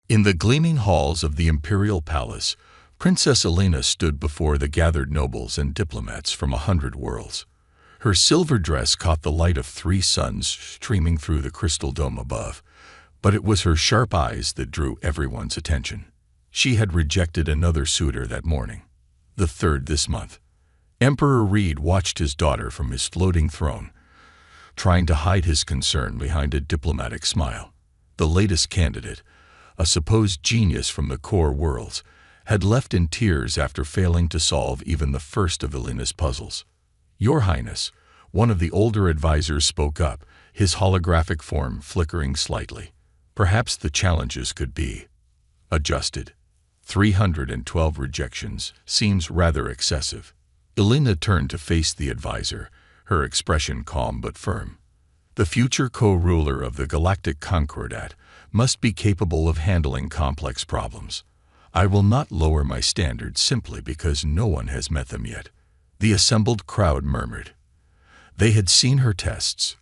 In the gleaming halls of the imperial palace, Princess Elena stood before the gathered nobles and diplomats from 100 worlds. Her silver dress caught the light of 3 suns streaming through the crystal dome above, but it was her sharp eyes that drew everyone's attention. She had rejected another suitor that morning, the 3rd this month. Emperor Reed watched his daughter from his floating throne, trying to hide his concern behind a diplomatic smile. The latest candidate, a supposed genius from the core worlds, had left in tears after failing to solve even the first of Elena's puzzles. "Your Highness," one of the older advisors spoke up, his holographic form flickering slightly. "Perhaps the challenges could be adjusted. 312 rejections seems rather excessive." Elena turned to face the advisor, her expression calm but firm. "The future co-ruler of the Galactic Concordat must be capable of handling complex problems. I will not lower my standards simply because no one has met them yet." The assembled crowd murmured. They had seen her tests.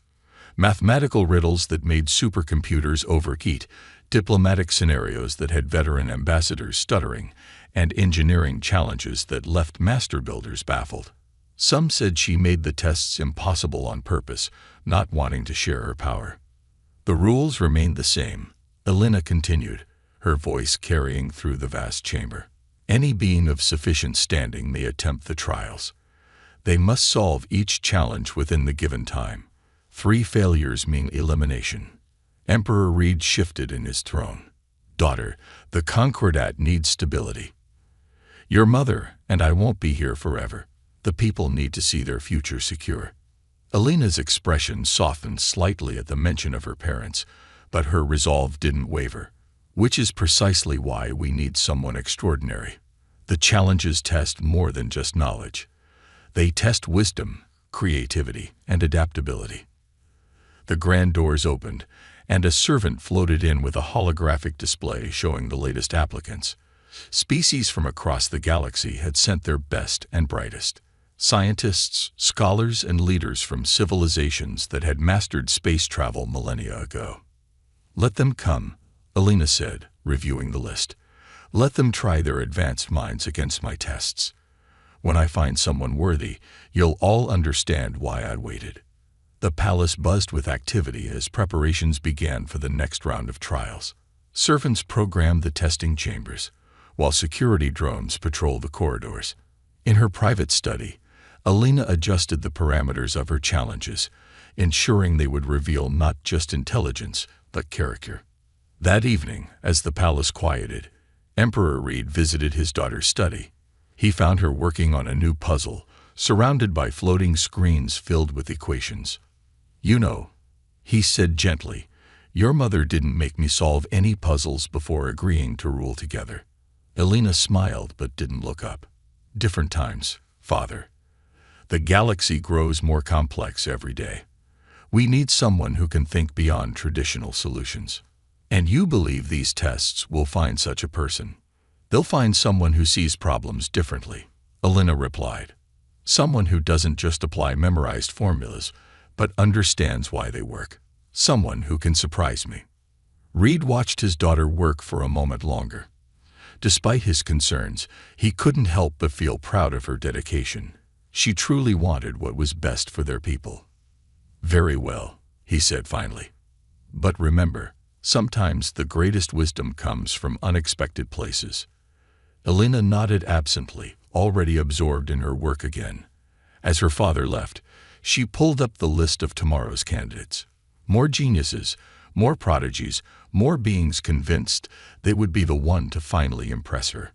Mathematical riddles that made supercomputers overheat, diplomatic scenarios that had veteran ambassadors stuttering, and engineering challenges that left master builders baffled. Some said she made the tests impossible on purpose, not wanting to share her power. "The rules remained the same," Elena continued, her voice carrying through the vast chamber. "Any being of sufficient standing may attempt the trials. They must solve each challenge within the given time. 3 failures mean elimination." Emperor Reed shifted in his throne. "Daughter, the Concordat needs stability. Your mother and I won't be here forever. The people need to see their future secure." Elena's expression softened slightly at the mention of her parents, but her resolve didn't waver. "Which is precisely why we need someone extraordinary. The challenges test more than just knowledge. They test wisdom, creativity, and adaptability." The grand doors opened, and a servant floated in with a holographic display showing the latest applicants. Species from across the galaxy had sent their best and brightest. Scientists, scholars, and leaders from civilizations that had mastered space travel millennia ago. "Let them come," Elena said, reviewing the list. "Let them try their advanced minds against my tests. When I find someone worthy, you'll all understand why I waited." The palace buzzed with activity as preparations began for the next round of trials. Servants programmed the testing chambers, while security drones patrolled the corridors. In her private study, Elena adjusted the parameters of her challenges, ensuring they would reveal not just intelligence, but character. That evening, as the palace quieted, Emperor Reed visited his daughter's study. He found her working on a new puzzle, surrounded by floating screens filled with equations. "You know," he said gently, "your mother didn't make me solve any puzzles before agreeing to rule together." Elena smiled but didn't look up. "Different times, Father. The galaxy grows more complex every day. We need someone who can think beyond traditional solutions. And you believe these tests will find such a person. They'll find someone who sees problems differently," Elena replied. "Someone who doesn't just apply memorized formulas, but understands why they work. Someone who can surprise me." Reed watched his daughter work for a moment longer. Despite his concerns, he couldn't help but feel proud of her dedication. She truly wanted what was best for their people. "Very well," he said finally. "But remember, sometimes the greatest wisdom comes from unexpected places." Elena nodded absently, already absorbed in her work again. As her father left, she pulled up the list of tomorrow's candidates. More geniuses, more prodigies, more beings convinced they would be the one to finally impress her.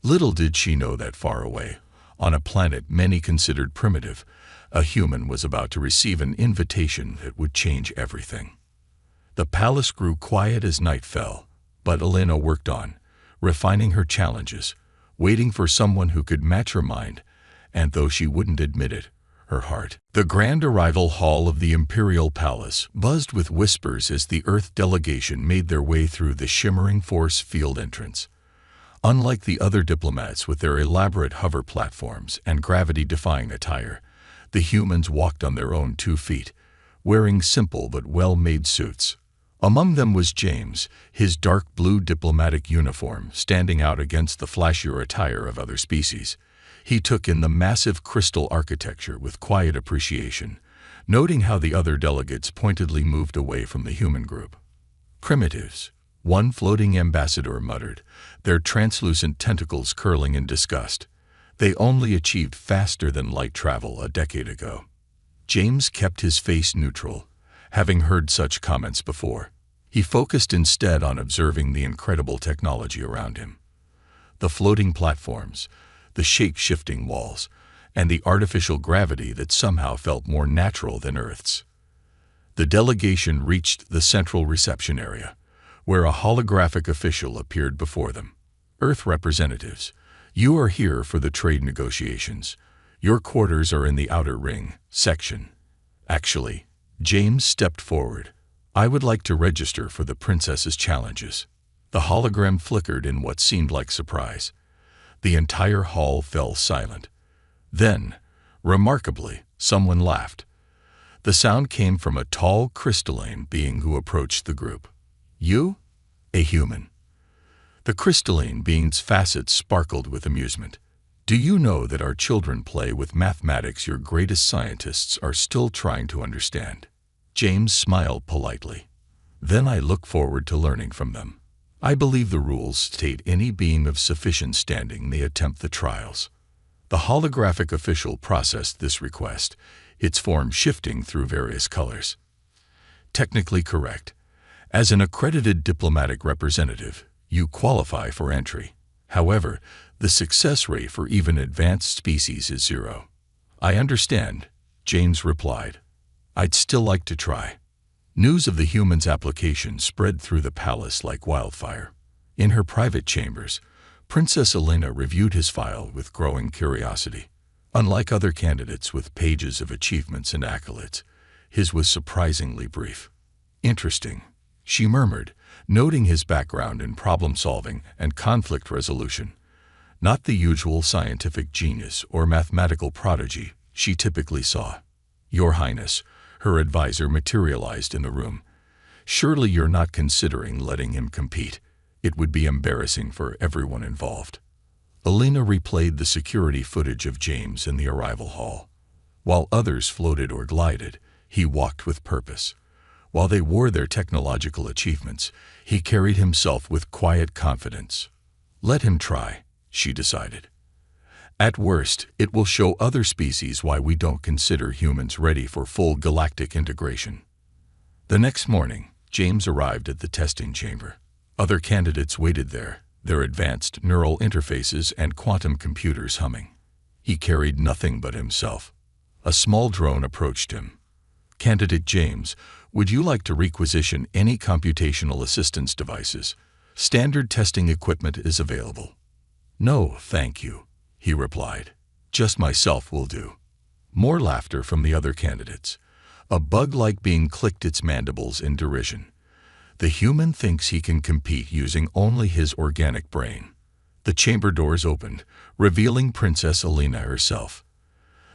Little did she know that far away, on a planet many considered primitive, a human was about to receive an invitation that would change everything. The palace grew quiet as night fell, but Elena worked on, refining her challenges, waiting for someone who could match her mind, and though she wouldn't admit it, her heart. The grand arrival hall of the Imperial Palace buzzed with whispers as the Earth delegation made their way through the shimmering force field entrance. Unlike the other diplomats with their elaborate hover platforms and gravity-defying attire, the humans walked on their own 2 feet, wearing simple but well-made suits. Among them was James, his dark blue diplomatic uniform standing out against the flashier attire of other species. He took in the massive crystal architecture with quiet appreciation, noting how the other delegates pointedly moved away from the human group. Primitives, one floating ambassador muttered, their translucent tentacles curling in disgust. They only achieved faster-than-light travel a decade ago. James kept his face neutral, having heard such comments before. He focused instead on observing the incredible technology around him. The floating platforms, the shape-shifting walls, and the artificial gravity that somehow felt more natural than Earth's. The delegation reached the central reception area, where a holographic official appeared before them. Earth representatives, you are here for the trade negotiations. Your quarters are in the outer ring section. Actually, James stepped forward. I would like to register for the princess's challenges. The hologram flickered in what seemed like surprise. The entire hall fell silent. Then, remarkably, someone laughed. The sound came from a tall, crystalline being who approached the group. You? A human. The crystalline being's facets sparkled with amusement. Do you know that our children play with mathematics your greatest scientists are still trying to understand? James smiled politely. Then I look forward to learning from them. I believe the rules state any being of sufficient standing may attempt the trials. The holographic official processed this request, its form shifting through various colors. Technically correct. As an accredited diplomatic representative, you qualify for entry. However, the success rate for even advanced species is 0. I understand, James replied. I'd still like to try. News of the human's application spread through the palace like wildfire. In her private chambers, Princess Elena reviewed his file with growing curiosity. Unlike other candidates with pages of achievements and accolades, his was surprisingly brief. Interesting, she murmured, noting his background in problem-solving and conflict resolution. Not the usual scientific genius or mathematical prodigy she typically saw. Your Highness, her advisor materialized in the room. Surely you're not considering letting him compete. It would be embarrassing for everyone involved. Elena replayed the security footage of James in the arrival hall. While others floated or glided, he walked with purpose. While they wore their technological achievements, he carried himself with quiet confidence. Let him try, she decided. At worst, it will show other species why we don't consider humans ready for full galactic integration. The next morning, James arrived at the testing chamber. Other candidates waited there, their advanced neural interfaces and quantum computers humming. He carried nothing but himself. A small drone approached him. Candidate James, would you like to requisition any computational assistance devices? Standard testing equipment is available. No, thank you, he replied. Just myself will do. More laughter from the other candidates. A bug-like being clicked its mandibles in derision. The human thinks he can compete using only his organic brain. The chamber doors opened, revealing Princess Elena herself.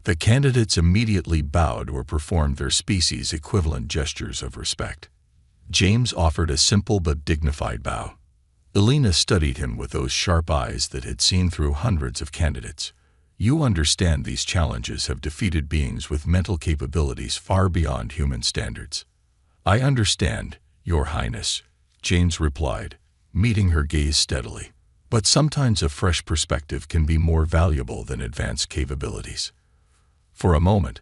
The candidates immediately bowed or performed their species' equivalent gestures of respect. James offered a simple but dignified bow. Elena studied him with those sharp eyes that had seen through hundreds of candidates. You understand these challenges have defeated beings with mental capabilities far beyond human standards. I understand, Your Highness, James replied, meeting her gaze steadily. But sometimes a fresh perspective can be more valuable than advanced capabilities. For a moment,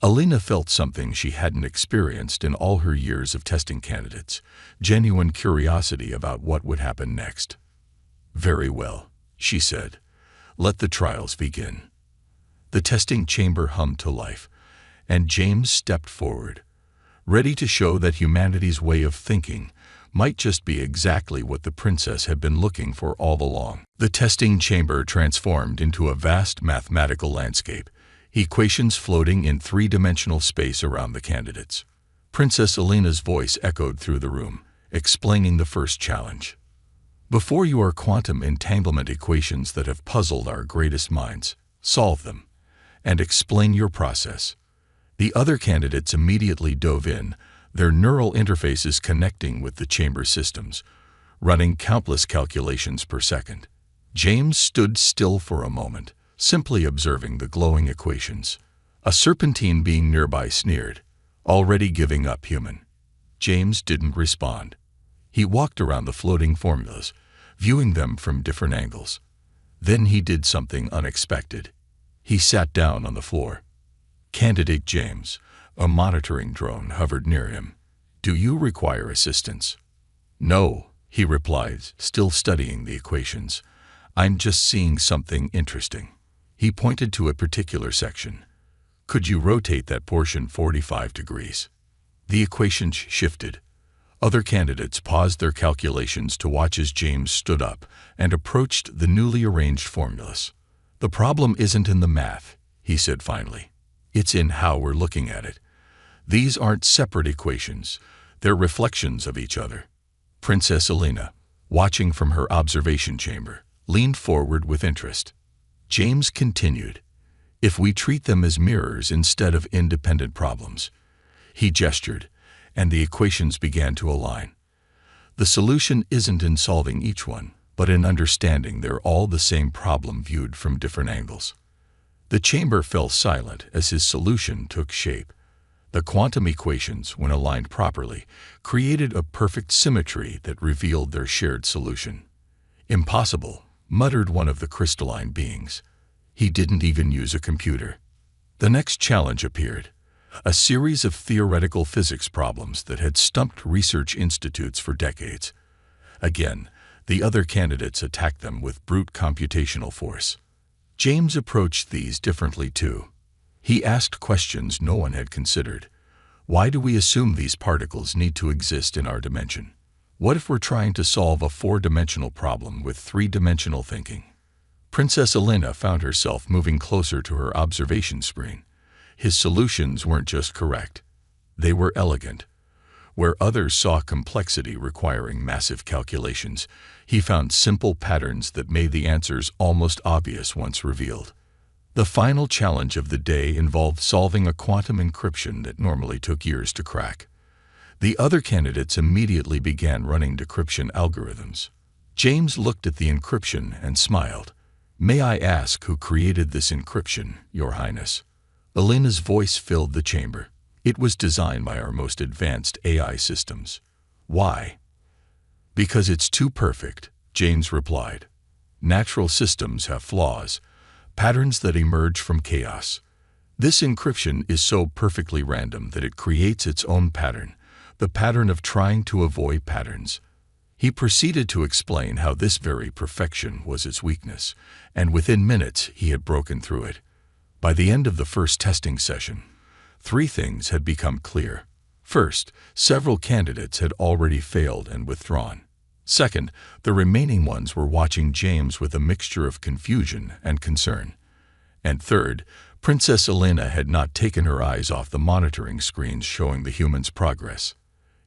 Elena felt something she hadn't experienced in all her years of testing candidates, genuine curiosity about what would happen next. Very well, she said. Let the trials begin. The testing chamber hummed to life, and James stepped forward, ready to show that humanity's way of thinking might just be exactly what the princess had been looking for all along. The testing chamber transformed into a vast mathematical landscape, equations floating in three-dimensional space around the candidates. Princess Elena's voice echoed through the room, explaining the first challenge. Before you are quantum entanglement equations that have puzzled our greatest minds. Solve them, and explain your process. The other candidates immediately dove in, their neural interfaces connecting with the chamber systems, running countless calculations per second. James stood still for a moment, simply observing the glowing equations. A serpentine being nearby sneered, "Already giving up, human." James didn't respond. He walked around the floating formulas, viewing them from different angles. Then he did something unexpected. He sat down on the floor. "Candidate James," a monitoring drone hovered near him. "Do you require assistance?" "No," he replied, still studying the equations. "I'm just seeing something interesting." He pointed to a particular section. "Could you rotate that portion 45 degrees? The equations shifted. Other candidates paused their calculations to watch as James stood up and approached the newly arranged formulas. "The problem isn't in the math," he said finally. "It's in how we're looking at it. These aren't separate equations. They're reflections of each other." Princess Elena, watching from her observation chamber, leaned forward with interest. James continued, "If we treat them as mirrors instead of independent problems." He gestured, and the equations began to align. "The solution isn't in solving each one, but in understanding they're all the same problem viewed from different angles." The chamber fell silent as his solution took shape. The quantum equations, when aligned properly, created a perfect symmetry that revealed their shared solution. "Impossible," muttered one of the crystalline beings. He didn't even use a computer. The next challenge appeared. A series of theoretical physics problems that had stumped research institutes for decades. Again, the other candidates attacked them with brute computational force. James approached these differently too. He asked questions no one had considered. Why do we assume these particles need to exist in our dimension? What if we're trying to solve a four-dimensional problem with three-dimensional thinking? Princess Elena found herself moving closer to her observation screen. His solutions weren't just correct. They were elegant. Where others saw complexity requiring massive calculations, he found simple patterns that made the answers almost obvious once revealed. The final challenge of the day involved solving a quantum encryption that normally took years to crack. The other candidates immediately began running decryption algorithms. James looked at the encryption and smiled. "May I ask who created this encryption, Your Highness?" Elena's voice filled the chamber. "It was designed by our most advanced AI systems." "Why?" "Because it's too perfect," James replied. "Natural systems have flaws, patterns that emerge from chaos. This encryption is so perfectly random that it creates its own pattern, the pattern of trying to avoid patterns." He proceeded to explain how this very perfection was its weakness, and within minutes he had broken through it. By the end of the first testing session, 3 things had become clear. First, several candidates had already failed and withdrawn. Second, the remaining ones were watching James with a mixture of confusion and concern. And third, Princess Elena had not taken her eyes off the monitoring screens showing the humans' progress.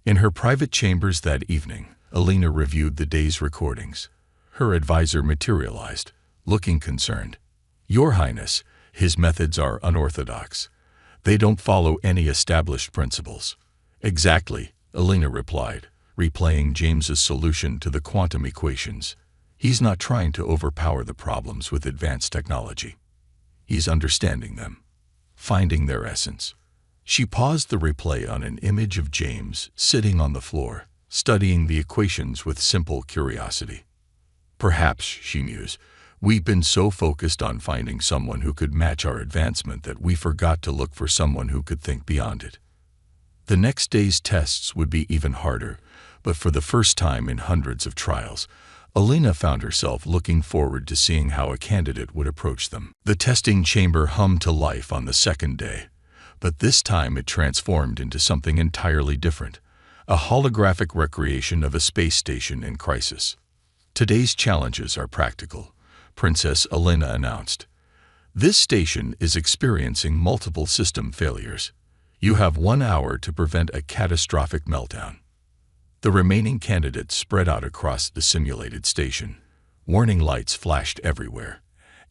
In her private chambers that evening, Elena reviewed the day's recordings. Her advisor materialized, looking concerned. "Your Highness, his methods are unorthodox. They don't follow any established principles." "Exactly," Elena replied, replaying James's solution to the quantum equations. "He's not trying to overpower the problems with advanced technology. He's understanding them, finding their essence." She paused the replay on an image of James sitting on the floor, studying the equations with simple curiosity. "Perhaps," she mused, "we've been so focused on finding someone who could match our advancement that we forgot to look for someone who could think beyond it." The next day's tests would be even harder, but for the first time in hundreds of trials, Elena found herself looking forward to seeing how a candidate would approach them. The testing chamber hummed to life on the second day, but this time it transformed into something entirely different, a holographic recreation of a space station in crisis. "Today's challenges are practical," Princess Elena announced. "This station is experiencing multiple system failures. You have 1 hour to prevent a catastrophic meltdown." The remaining candidates spread out across the simulated station. Warning lights flashed everywhere,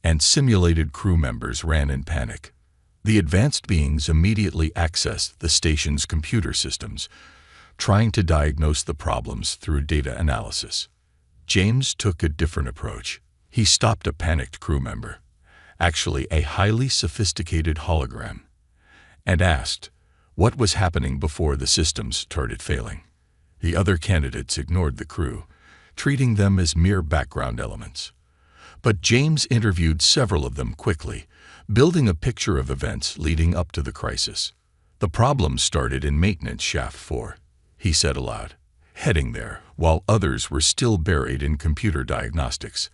and simulated crew members ran in panic. The advanced beings immediately accessed the station's computer systems, trying to diagnose the problems through data analysis. James took a different approach. He stopped a panicked crew member, actually a highly sophisticated hologram, and asked what was happening before the systems started failing. The other candidates ignored the crew, treating them as mere background elements. But James interviewed several of them quickly, building a picture of events leading up to the crisis. "The problem started in maintenance shaft 4, he said aloud, heading there while others were still buried in computer diagnostics,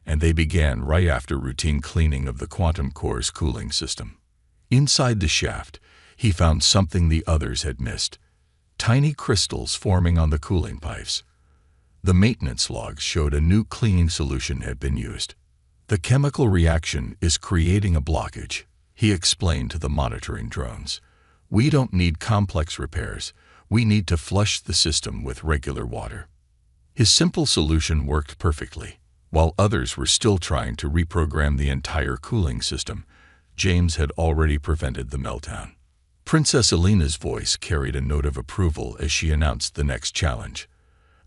and they began right after routine cleaning of the quantum core's cooling system. Inside the shaft, he found something the others had missed: tiny crystals forming on the cooling pipes. The maintenance logs showed a new cleaning solution had been used. The chemical reaction is creating a blockage," he explained to the monitoring drones. "We don't need complex repairs. We need to flush the system with regular water." His simple solution worked perfectly. While others were still trying to reprogram the entire cooling system, James had already prevented the meltdown. Princess Elena's voice carried a note of approval as she announced the next challenge: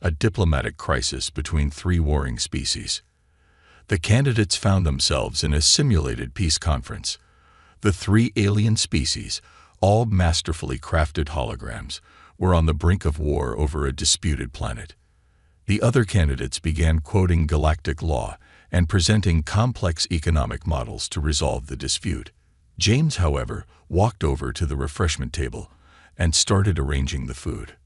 a diplomatic crisis between 3 warring species. The candidates found themselves in a simulated peace conference. The 3 alien species, all masterfully crafted holograms, were on the brink of war over a disputed planet. The other candidates began quoting galactic law and presenting complex economic models to resolve the dispute. James, however, walked over to the refreshment table and started arranging the food.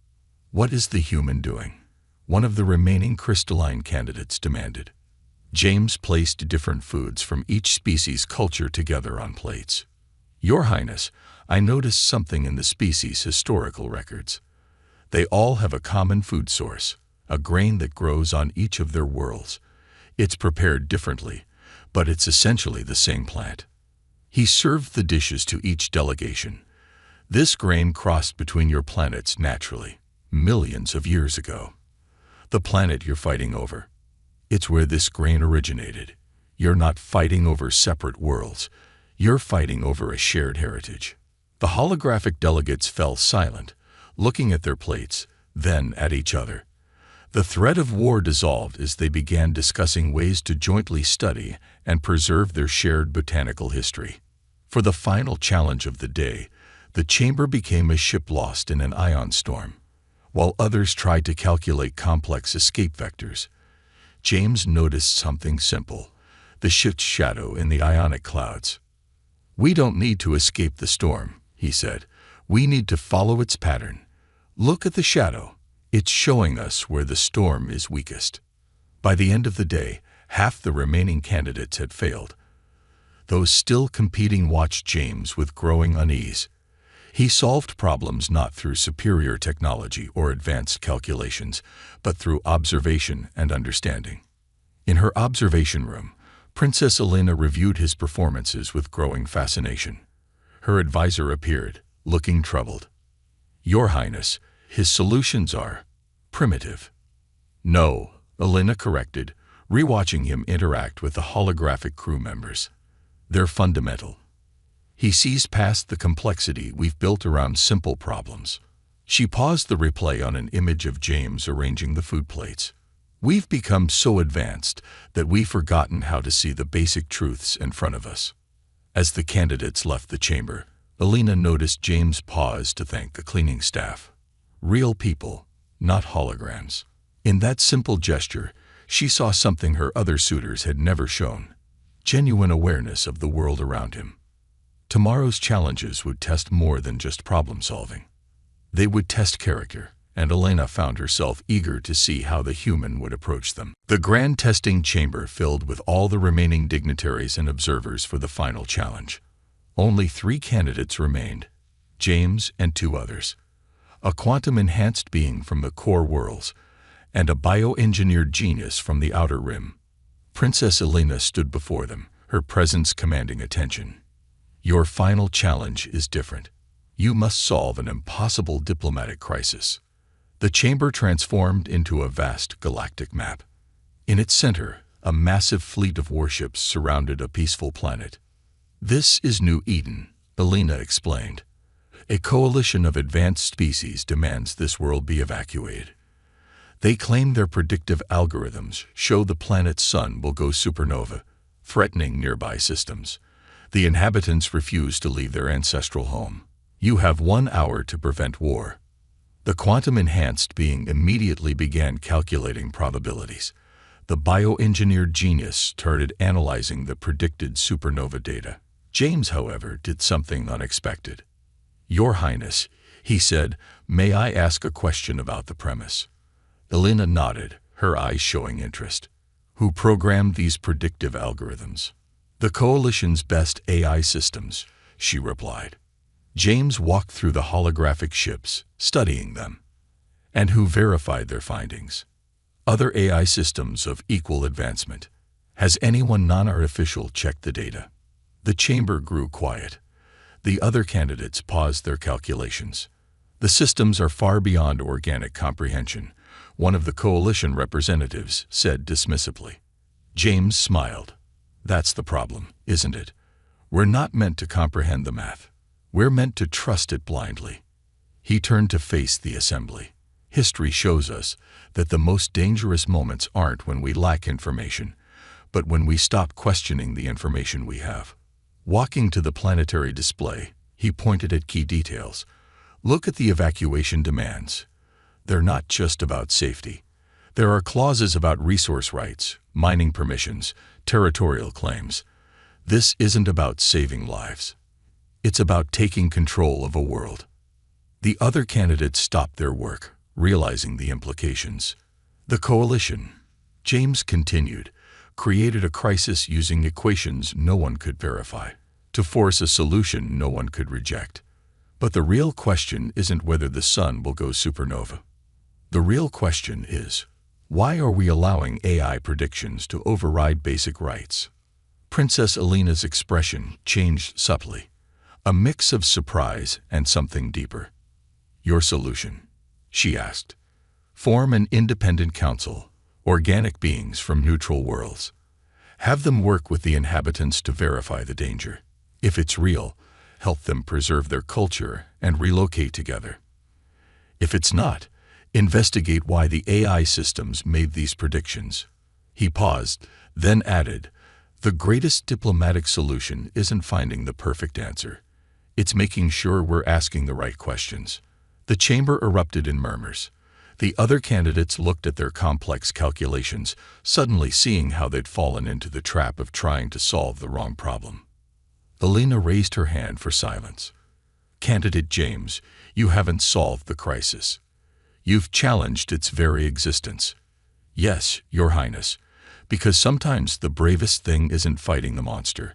"What is the human doing?" one of the remaining crystalline candidates demanded. James placed different foods from each species' culture together on plates. "Your Highness, I noticed something in the species' historical records. They all have a common food source, a grain that grows on each of their worlds. It's prepared differently, but it's essentially the same plant." He served the dishes to each delegation. "This grain crossed between your planets naturally, millions of years ago. The planet you're fighting over, it's where this grain originated. You're not fighting over separate worlds. You're fighting over a shared heritage." The holographic delegates fell silent, looking at their plates, then at each other. The threat of war dissolved as they began discussing ways to jointly study and preserve their shared botanical history. For the final challenge of the day, the chamber became a ship lost in an ion storm. While others tried to calculate complex escape vectors, James noticed something simple: the ship's shadow in the ionic clouds. "We don't need to escape the storm," he said. "We need to follow its pattern. Look at the shadow. It's showing us where the storm is weakest." By the end of the day, half the remaining candidates had failed. Those still competing watched James with growing unease. He solved problems not through superior technology or advanced calculations, but through observation and understanding. In her observation room, Princess Elena reviewed his performances with growing fascination. Her advisor appeared, looking troubled. "Your Highness, his solutions are primitive." "No," Elena corrected, rewatching him interact with the holographic crew members. "They're fundamental. He sees past the complexity we've built around simple problems." She paused the replay on an image of James arranging the food plates. "We've become so advanced that we've forgotten how to see the basic truths in front of us." As the candidates left the chamber, Elena noticed James pause to thank the cleaning staff. Real people, not holograms. In that simple gesture, she saw something her other suitors had never shown: genuine awareness of the world around him. Tomorrow's challenges would test more than just problem-solving. They would test character, and Elena found herself eager to see how the human would approach them. The grand testing chamber filled with all the remaining dignitaries and observers for the final challenge. Only 3 candidates remained: James and 2 others, a quantum-enhanced being from the core worlds, and a bioengineered genius from the outer rim. Princess Elena stood before them, her presence commanding attention. "Your final challenge is different. You must solve an impossible diplomatic crisis." The chamber transformed into a vast galactic map. In its center, a massive fleet of warships surrounded a peaceful planet. "This is New Eden," Elena explained. A coalition of advanced species demands this world be evacuated. They claim their predictive algorithms show the planet's sun will go supernova, threatening nearby systems. The inhabitants refuse to leave their ancestral home. You have 1 hour to prevent war. The quantum-enhanced being immediately began calculating probabilities. The bioengineered genius started analyzing the predicted supernova data. James, however, did something unexpected. "Your Highness," he said, "may I ask a question about the premise?" Elena nodded, her eyes showing interest. "Who programmed these predictive algorithms?" "The Coalition's best AI systems," she replied. James walked through the holographic ships, studying them. "And who verified their findings?" "Other AI systems of equal advancement." "Has anyone non-artificial checked the data?" The chamber grew quiet. The other candidates paused their calculations. "The systems are far beyond organic comprehension," one of the Coalition representatives said dismissively. James smiled. "That's the problem, isn't it? We're not meant to comprehend the math. We're meant to trust it blindly." He turned to face the assembly. "History shows us that the most dangerous moments aren't when we lack information, but when we stop questioning the information we have." Walking to the planetary display, he pointed at key details. "Look at the evacuation demands. They're not just about safety. There are clauses about resource rights, mining permissions, territorial claims. This isn't about saving lives. It's about taking control of a world." The other candidates stopped their work, realizing the implications. "The Coalition," James continued, "created a crisis using equations no one could verify, to force a solution no one could reject. But the real question isn't whether the sun will go supernova. The real question is, why are we allowing AI predictions to override basic rights?" Princess Elena's expression changed subtly, a mix of surprise and something deeper. "Your solution?" she asked. "Form an independent council, organic beings from neutral worlds. Have them work with the inhabitants to verify the danger. If it's real, help them preserve their culture and relocate together. If it's not, investigate why the AI systems made these predictions." He paused, then added, "The greatest diplomatic solution isn't finding the perfect answer. It's making sure we're asking the right questions." The chamber erupted in murmurs. The other candidates looked at their complex calculations, suddenly seeing how they'd fallen into the trap of trying to solve the wrong problem. Elena raised her hand for silence. "Candidate James, you haven't solved the crisis. You've challenged its very existence." "Yes, Your Highness, because sometimes the bravest thing isn't fighting the monster.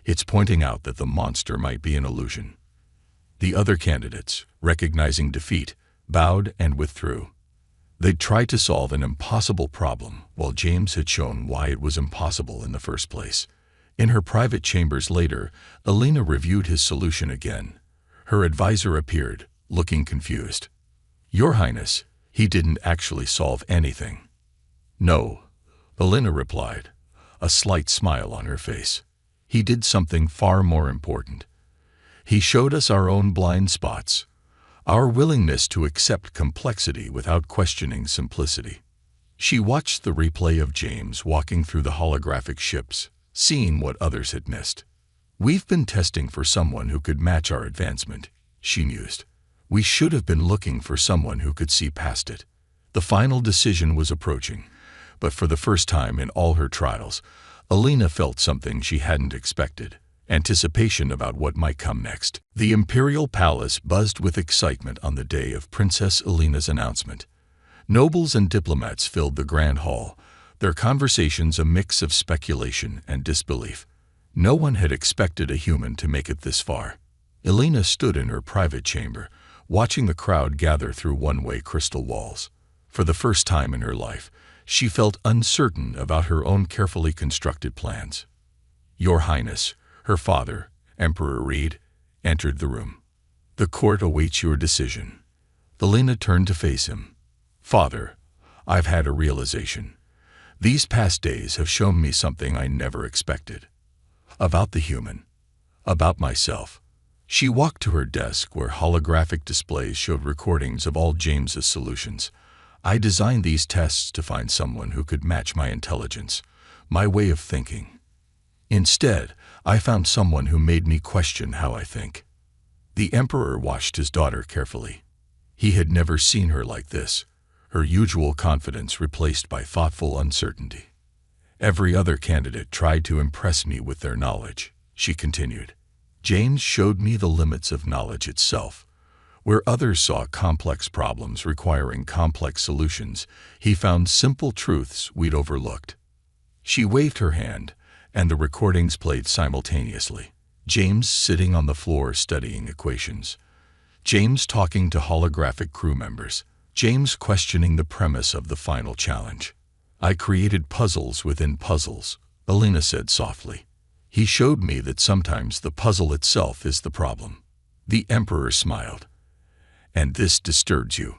It's pointing out that the monster might be an illusion." The other candidates, recognizing defeat, bowed and withdrew. They'd tried to solve an impossible problem, while James had shown why it was impossible in the first place. In her private chambers later, Elena reviewed his solution again. Her advisor appeared, looking confused. "Your Highness, he didn't actually solve anything." "No," Elena replied, a slight smile on her face. "He did something far more important. He showed us our own blind spots, our willingness to accept complexity without questioning simplicity." She watched the replay of James walking through the holographic ships, seeing what others had missed. "We've been testing for someone who could match our advancement," she mused. "We should have been looking for someone who could see past it." The final decision was approaching, but for the first time in all her trials, Elena felt something she hadn't expected: anticipation about what might come next. The imperial palace buzzed with excitement on the day of Princess Elena's announcement. Nobles and diplomats filled the grand hall, their conversations a mix of speculation and disbelief. No one had expected a human to make it this far. Elena stood in her private chamber, watching the crowd gather through one-way crystal walls. For the first time in her life, she felt uncertain about her own carefully constructed plans. "Your Highness," her father, Emperor Reed, entered the room. "The court awaits your decision." Elena turned to face him. "Father, I've had a realization. These past days have shown me something I never expected. About the human. About myself. She walked to her desk where holographic displays showed recordings of all James's solutions. I designed these tests to find someone who could match my intelligence, my way of thinking. Instead, I found someone who made me question how I think. The Emperor watched his daughter carefully. He had never seen her like this, her usual confidence replaced by thoughtful uncertainty. Every other candidate tried to impress me with their knowledge, she continued. James showed me the limits of knowledge itself. Where others saw complex problems requiring complex solutions, he found simple truths we'd overlooked. She waved her hand, and the recordings played simultaneously. James sitting on the floor studying equations. James talking to holographic crew members. James questioning the premise of the final challenge. I created puzzles within puzzles, Alina said softly. He showed me that sometimes the puzzle itself is the problem. The Emperor smiled. And this disturbs you.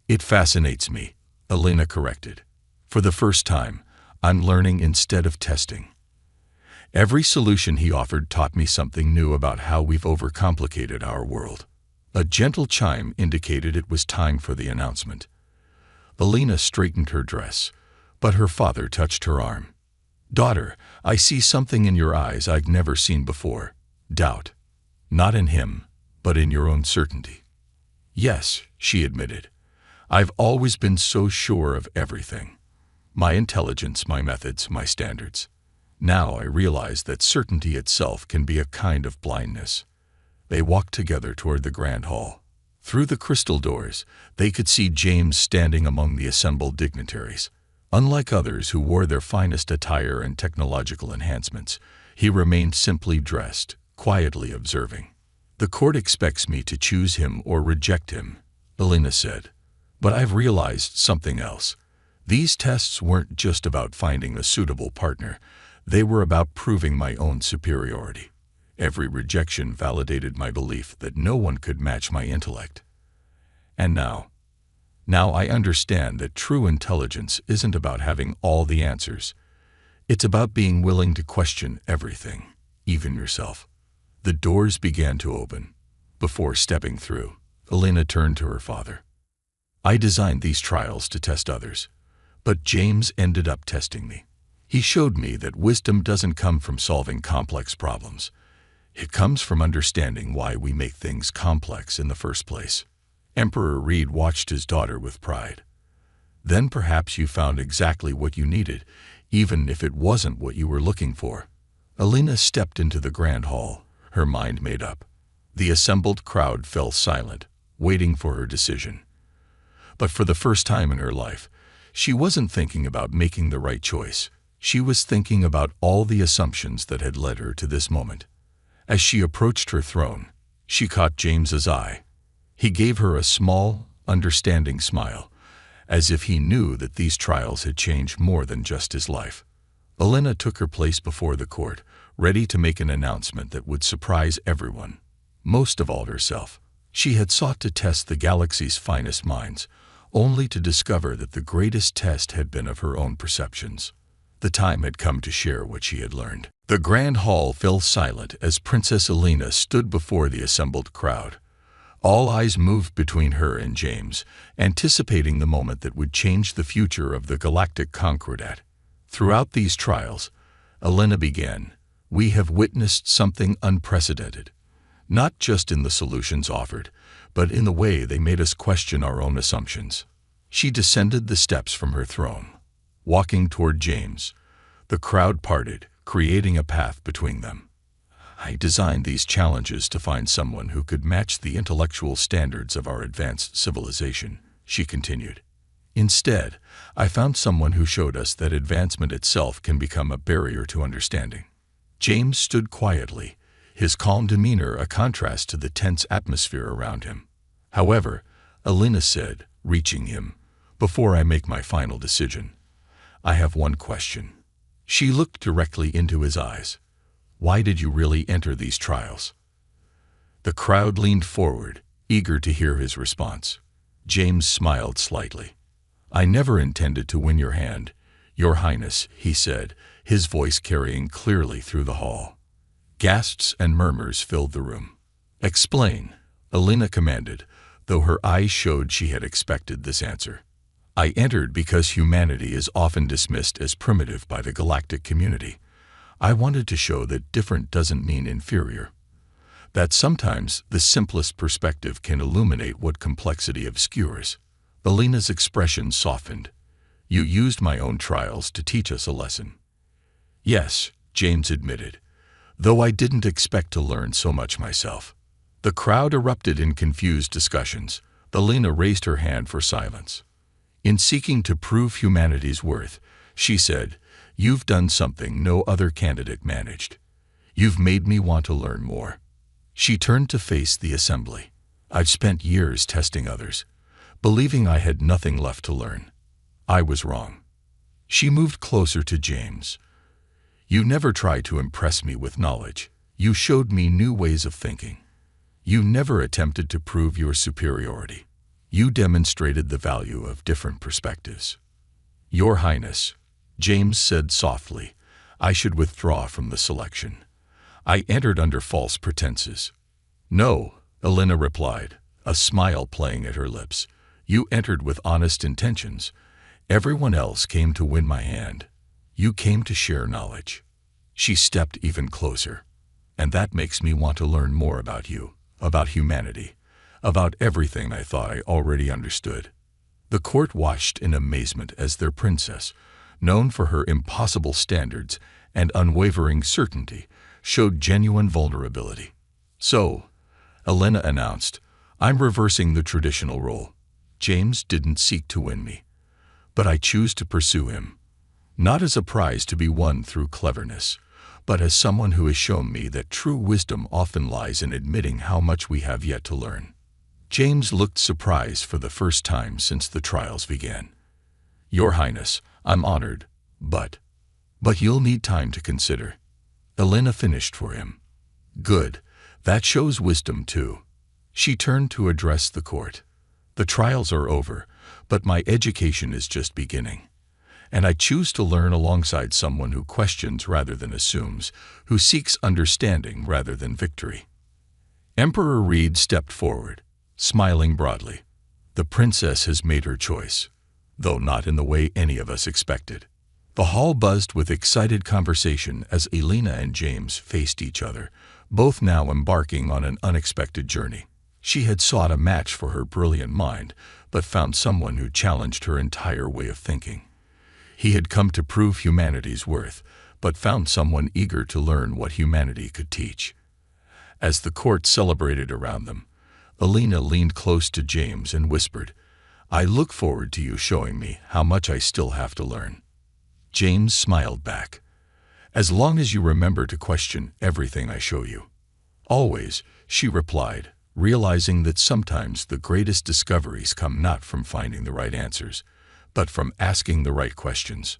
It fascinates me, Alina corrected. For the first time, I'm learning instead of testing. Every solution he offered taught me something new about how we've overcomplicated our world. A gentle chime indicated it was time for the announcement. Alina straightened her dress, but her father touched her arm. Daughter, I see something in your eyes I've never seen before. Doubt. Not in him, but in your own certainty. Yes, she admitted. I've always been so sure of everything. My intelligence, my methods, my standards. Now I realize that certainty itself can be a kind of blindness. They walked together toward the grand hall. Through the crystal doors, they could see James standing among the assembled dignitaries. Unlike others who wore their finest attire and technological enhancements, he remained simply dressed, quietly observing. The court expects me to choose him or reject him, Alina said. But I've realized something else. These tests weren't just about finding a suitable partner. They were about proving my own superiority. Every rejection validated my belief that no one could match my intellect. And now I understand that true intelligence isn't about having all the answers. It's about being willing to question everything, even yourself. The doors began to open. Before stepping through, Alina turned to her father. I designed these trials to test others, but James ended up testing me. He showed me that wisdom doesn't come from solving complex problems. It comes from understanding why we make things complex in the first place. Emperor Reed watched his daughter with pride. Then perhaps you found exactly what you needed, even if it wasn't what you were looking for. Alina stepped into the grand hall, her mind made up. The assembled crowd fell silent, waiting for her decision. But for the first time in her life, she wasn't thinking about making the right choice. She was thinking about all the assumptions that had led her to this moment. As she approached her throne, she caught James's eye. He gave her a small, understanding smile, as if he knew that these trials had changed more than just his life. Alina took her place before the court, ready to make an announcement that would surprise everyone, most of all herself. She had sought to test the galaxy's finest minds, only to discover that the greatest test had been of her own perceptions. The time had come to share what she had learned. The grand hall fell silent as Princess Alina stood before the assembled crowd. All eyes moved between her and James, anticipating the moment that would change the future of the galactic concordat. Throughout these trials, Alina began, we have witnessed something unprecedented, not just in the solutions offered, but in the way they made us question our own assumptions. She descended the steps from her throne. Walking toward James, the crowd parted, creating a path between them. I designed these challenges to find someone who could match the intellectual standards of our advanced civilization, she continued. Instead, I found someone who showed us that advancement itself can become a barrier to understanding. James stood quietly, his calm demeanor a contrast to the tense atmosphere around him. However, Alina said, reaching him, before I make my final decision, I have one question. She looked directly into his eyes. Why did you really enter these trials? The crowd leaned forward, eager to hear his response. James smiled slightly. I never intended to win your hand, Your Highness, he said, his voice carrying clearly through the hall. Gasps and murmurs filled the room. Explain, Elena commanded, though her eyes showed she had expected this answer. I entered because humanity is often dismissed as primitive by the galactic community. I wanted to show that different doesn't mean inferior. That sometimes the simplest perspective can illuminate what complexity obscures. Elena's expression softened. You used my own trials to teach us a lesson. Yes, James admitted, though I didn't expect to learn so much myself. The crowd erupted in confused discussions. Elena raised her hand for silence. In seeking to prove humanity's worth, she said, you've done something no other candidate managed. You've made me want to learn more. She turned to face the assembly. I've spent years testing others, believing I had nothing left to learn. I was wrong. She moved closer to James. You never tried to impress me with knowledge. You showed me new ways of thinking. You never attempted to prove your superiority. You demonstrated the value of different perspectives. Your Highness, James said softly, I should withdraw from the selection. I entered under false pretenses. No, Elena replied, a smile playing at her lips. You entered with honest intentions. Everyone else came to win my hand. You came to share knowledge. She stepped even closer. And that makes me want to learn more about you, about humanity, about everything I thought I already understood. The court watched in amazement as their princess, known for her impossible standards and unwavering certainty, showed genuine vulnerability. So, Elena announced, I'm reversing the traditional role. James didn't seek to win me, but I choose to pursue him, not as a prize to be won through cleverness, but as someone who has shown me that true wisdom often lies in admitting how much we have yet to learn. James looked surprised for the first time since the trials began. Your Highness, I'm honored, but you'll need time to consider. Elena finished for him. Good, that shows wisdom too. She turned to address the court. The trials are over, but my education is just beginning. And I choose to learn alongside someone who questions rather than assumes, who seeks understanding rather than victory. Emperor Reed stepped forward, smiling broadly. The princess has made her choice, though not in the way any of us expected. The hall buzzed with excited conversation as Elena and James faced each other, both now embarking on an unexpected journey. She had sought a match for her brilliant mind, but found someone who challenged her entire way of thinking. He had come to prove humanity's worth, but found someone eager to learn what humanity could teach. As the court celebrated around them, Elena leaned close to James and whispered, I look forward to you showing me how much I still have to learn. James smiled back. As long as you remember to question everything I show you. Always, she replied, realizing that sometimes the greatest discoveries come not from finding the right answers, but from asking the right questions.